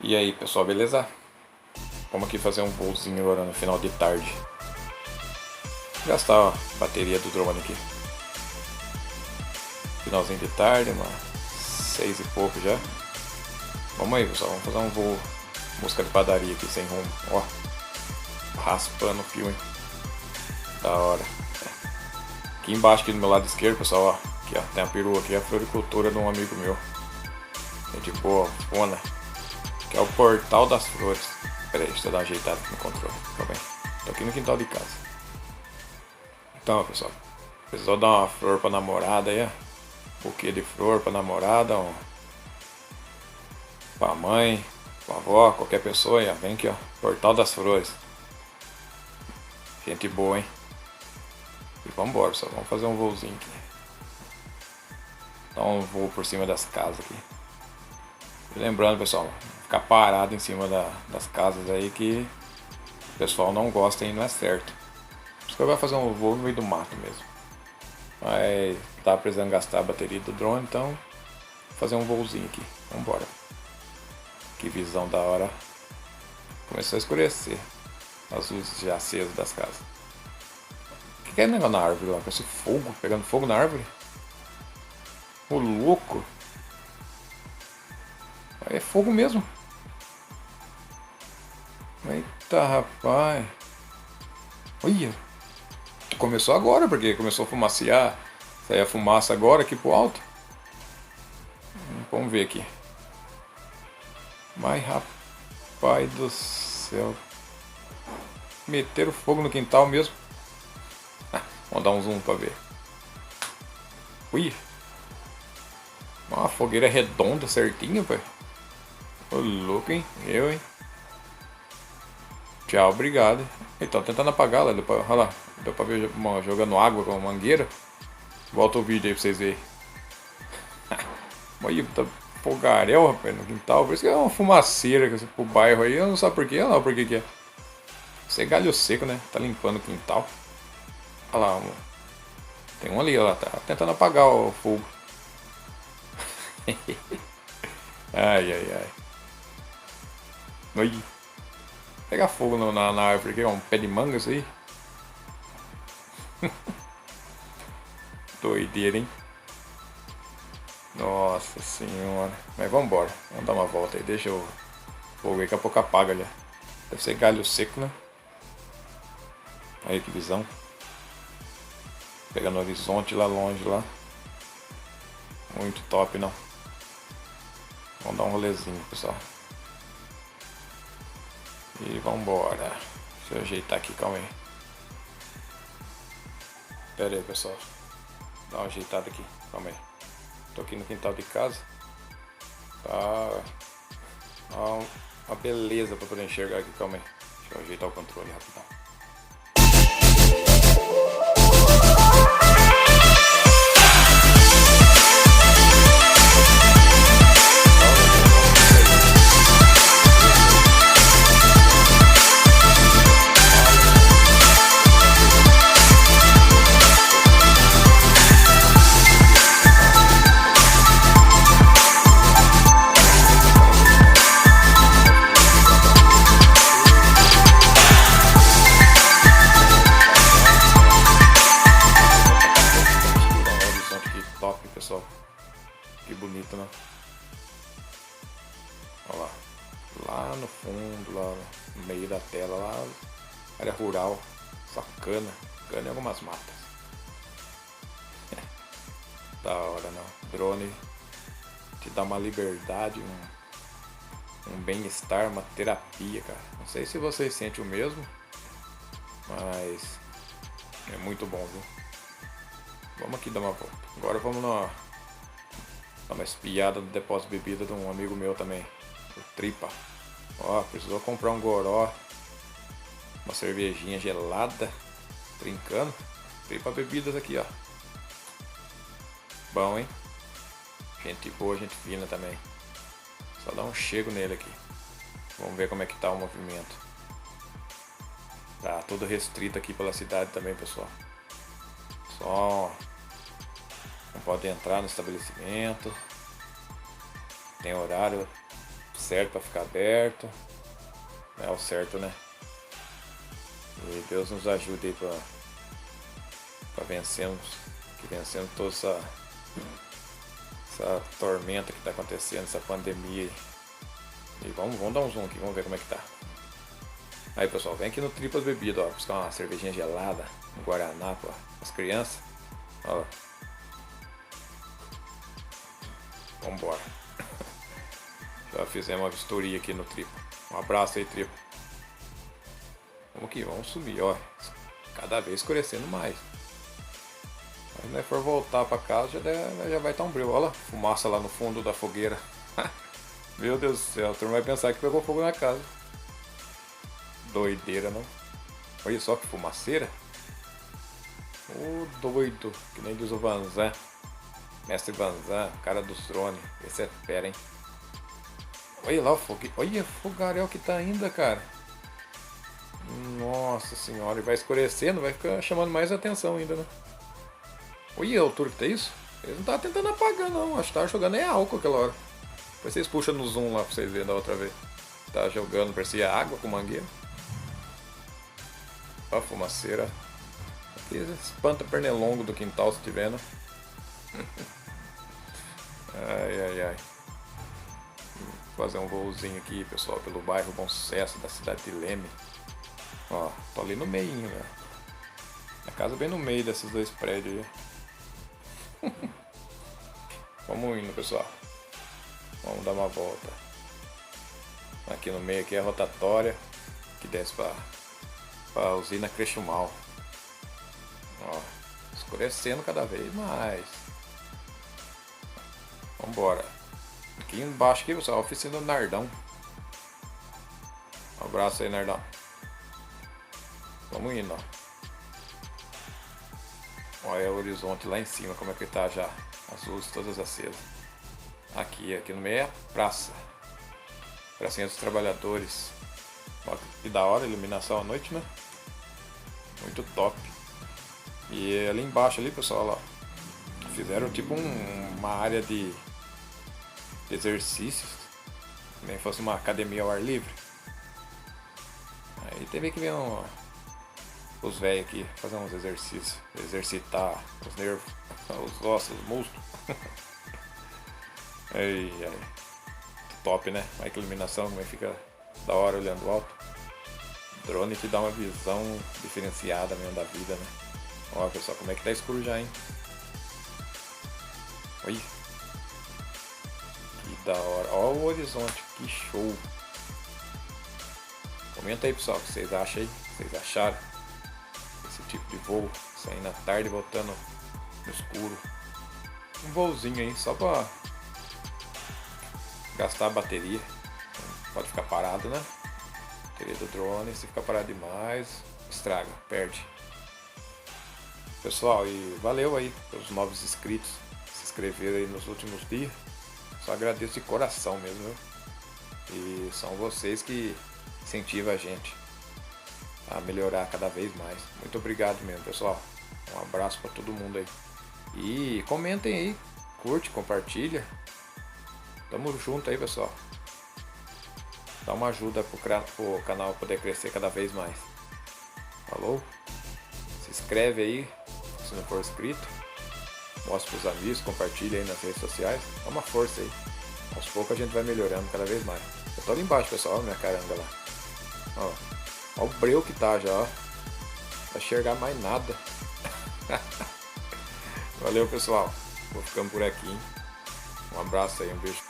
E aí pessoal, beleza? Vamos aqui fazer um voozinho agora no final de tarde. Gastar a bateria do drone aqui. Finalzinho de tarde, mano. 6 e pouco já. Vamos aí pessoal, vamos fazer um voo. Busca de padaria aqui sem rumo. Ó, raspando o fio, hein? Da hora. Aqui embaixo, aqui do meu lado esquerdo, pessoal, ó. Aqui ó, tem a perua aqui, a floricultura de um amigo meu. Gente boa, fona. Que é o Portal das Flores. Pera aí, deixa eu dar uma ajeitada aqui no controle. Calma aí. Tô aqui no quintal de casa. Então, pessoal. Precisou dar uma flor pra namorada aí, ó. Um buquê de flor pra namorada, pra mãe, pra avó, qualquer pessoa aí, ó. Vem aqui, ó. Portal das Flores. Gente boa, hein? E vambora, pessoal. Vamos fazer um voozinho aqui. Dar um voo por cima das casas aqui. E lembrando, pessoal, ficar parado em cima das casas aí que o pessoal não gosta e não é certo. Por isso que eu vou fazer um voo no meio do mato mesmo. Mas tá precisando gastar a bateria do drone, então vou fazer um voozinho aqui. Vambora. Que visão da hora. Começou a escurecer. As luzes já acesas das casas. O que é negócio na árvore lá? Com esse fogo, pegando fogo na árvore? Ô louco! É fogo mesmo. Eita rapaz. Olha. Começou agora, porque começou a fumacear. Sair a fumaça agora aqui pro alto. Vamos ver aqui. Mas rapaz do céu. Meteram fogo no quintal mesmo. Vamos dar um zoom pra ver. Ui. Uma fogueira redonda certinho, pai. Ô louco, hein? Eu, hein? Tchau, obrigado. Então, tentando apagar lá. Olha lá. Deu pra ver jogando água com a mangueira. Volta o vídeo aí pra vocês verem. Olha, tá fogaréu, rapaz, no quintal. Por isso que é uma fumaceira pro bairro aí. Eu não sei porquê, não, por que é. Isso é galho seco, né? Tá limpando o quintal. Olha lá, tem um ali, ó. Tá tentando apagar o fogo. Ai, ai, ai. Oi. Pegar fogo na árvore aqui, ó. Um pé de manga isso aí. Doideira, hein? Nossa senhora. Mas vambora. Vamos dar uma volta aí. Deixa o fogo aí, daqui a pouco apaga já. Deve ser galho seco, né? Aí que visão. Pegando o horizonte lá longe lá. Muito top, não. Vamos dar um rolezinho, pessoal. E vambora. Deixa eu ajeitar aqui, calma aí. Pera aí, pessoal. Dá uma ajeitada aqui, calma aí. Tô aqui no quintal de casa. Tá uma beleza pra poder enxergar aqui, calma aí. Deixa eu ajeitar o controle rapidão. Top, pessoal. Que bonito, né? Olha lá. Lá no fundo, lá no meio da tela, lá, área rural. Só cana. Cana e algumas matas. Da hora, não. Drone te dá uma liberdade, um bem-estar, uma terapia, cara. Não sei se vocês sentem o mesmo, mas é muito bom, viu? Vamos aqui dar uma volta. Agora vamos dar uma espiada no depósito de bebida de um amigo meu também. O Tripa. Ó, precisou comprar um goró. Uma cervejinha gelada. Trincando. Tripa bebidas aqui, ó. Bom, hein? Gente boa, gente fina também. Só dá um chego nele aqui. Vamos ver como é que tá o movimento. Tá tudo restrito aqui pela cidade também, pessoal. Só não pode entrar no estabelecimento. Tem horário certo para ficar aberto. É o certo, né? E Deus nos ajude aí para vencermos toda essa tormenta que está acontecendo, essa pandemia aí. E vamos dar um zoom aqui, vamos ver como é que tá. Aí pessoal, vem aqui no Tripas Bebidas, ó, buscar uma cervejinha gelada, um Guaraná para as crianças. Ó. Vambora. Já fizemos uma vistoria aqui no Tripa. Um abraço aí, Tripa. Vamos aqui, vamos subir, ó. Cada vez escurecendo mais. Quando nós for voltar para casa já vai estar um breu. Olha lá, fumaça lá no fundo da fogueira. Meu Deus do céu, a turma vai pensar que pegou fogo na casa. Doideira, não? Olha só que fumaceira. Ô doido, que nem diz o Vanzan. Mestre Vanzan, cara dos drones. Esse é fera, hein? Olha lá o fogo. Olha o fogaréu que tá ainda, cara. Nossa senhora, e vai escurecendo, vai ficar chamando mais atenção ainda, né? Olha a altura que tá isso. Eles não estavam tentando apagar, não. Acho que tava jogando álcool aquela hora. Depois vocês puxam no zoom lá pra vocês verem da outra vez. Tá jogando, parecia água com mangueira. Ó a fumaceira. Aqui espanta pernilongo do quintal se tiver, né? Ai. Vou fazer um voozinho aqui, pessoal, pelo bairro Bom Sucesso da cidade de Leme. Ó, tô ali no meinho, né? A casa bem no meio desses dois prédios aí. Vamos indo, pessoal. Vamos dar uma volta. Aqui no meio aqui é a rotatória que desce para a usina Crechumal. Ó, escurecendo cada vez mais. Vambora. Aqui embaixo aqui, pessoal, a oficina do Nardão. Um abraço aí, Nardão. Vamos indo, ó. Olha o horizonte lá em cima, como é que tá já. As luzes todas acesas. Aqui no meio é a praça. Pracinha dos Trabalhadores. Ó, que da hora a iluminação à noite, né? Muito top. E ali embaixo ali, pessoal, ó, fizeram tipo uma área de exercícios. Como se fosse uma academia ao ar livre. Aí teve que vir os velhos aqui fazer uns exercícios. Exercitar os nervos, os ossos, os músculos. Ai. Top, né? Olha que iluminação, como é que fica da hora olhando alto. O drone te dá uma visão diferenciada mesmo da vida, né? Olha, pessoal, como é que tá escuro já, hein? Oi. Que da hora. Olha o horizonte, que show. Comenta aí, pessoal, o que vocês acham aí. O que vocês acharam esse tipo de voo? Saindo à tarde e voltando no escuro. Um voozinho aí, só pra gastar a bateria. Não pode ficar parado, né? A bateria do drone, se ficar parado demais, estraga, perde. Pessoal, e valeu aí pelos novos inscritos, se inscreveram aí nos últimos dias. Só agradeço de coração mesmo, viu? E são vocês que incentivam a gente a melhorar cada vez mais. Muito obrigado mesmo, pessoal. Um abraço para todo mundo aí. E comentem aí, curte, compartilha. Tamo junto aí, pessoal. Dá uma ajuda pro canal poder crescer cada vez mais. Falou? Se inscreve aí, se não for inscrito. Mostra pros amigos, compartilha aí nas redes sociais. Dá uma força aí. Aos poucos a gente vai melhorando cada vez mais. Eu tô ali embaixo, pessoal. Olha a minha caranga lá. Ó, ó o breu que tá já, ó. Não vai enxergar mais nada. Valeu, pessoal. Vou ficando por aqui, hein? Um abraço aí, um beijo.